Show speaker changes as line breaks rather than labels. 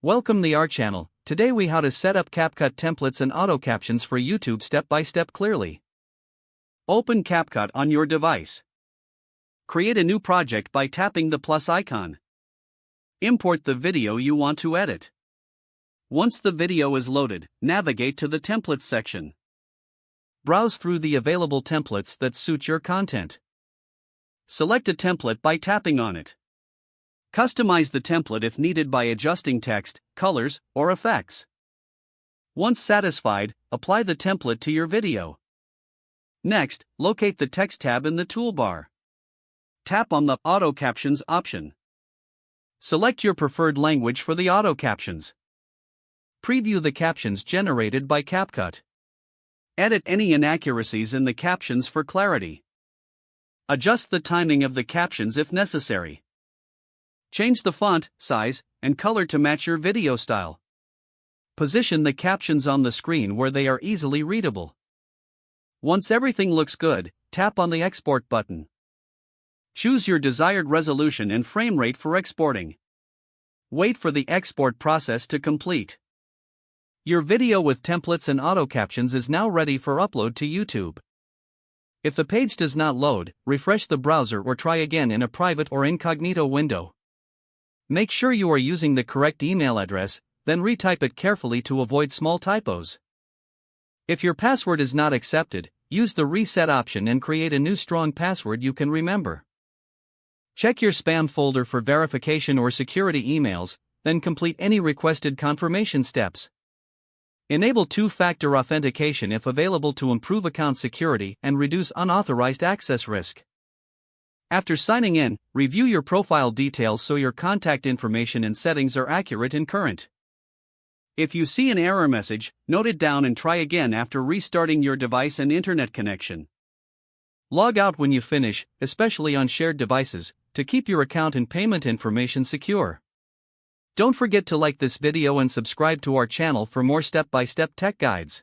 Welcome to our channel. Today we how to set up CapCut templates and auto captions for YouTube step by step clearly. Open CapCut on your device. Create a new project by tapping the plus icon. Import the video you want to edit. Once the video is loaded, navigate to the templates section. Browse through the available templates that suit your content. Select a template by tapping on it. Customize the template if needed by adjusting text, colors, or effects. Once satisfied, apply the template to your video. Next, locate the text tab in the toolbar. Tap on the Auto Captions option. Select your preferred language for the auto captions. Preview the captions generated by CapCut. Edit any inaccuracies in the captions for clarity. Adjust the timing of the captions if necessary. Change the font, size, and color to match your video style. Position the captions on the screen where they are easily readable. Once everything looks good, tap on the Export button. Choose your desired resolution and frame rate for exporting. Wait for the export process to complete. Your video with templates and auto captions is now ready for upload to YouTube. If the page does not load, refresh the browser or try again in a private or incognito window. Make sure you are using the correct email address, then retype it carefully to avoid small typos. If your password is not accepted, use the reset option and create a new strong password you can remember. Check your spam folder for verification or security emails, then complete any requested confirmation steps. Enable two-factor authentication if available to improve account security and reduce unauthorized access risk. After signing in, review your profile details so your contact information and settings are accurate and current. If you see an error message, note it down and try again after restarting your device and internet connection. Log out when you finish, especially on shared devices, to keep your account and payment information secure. Don't forget to like this video and subscribe to our channel for more step-by-step tech guides.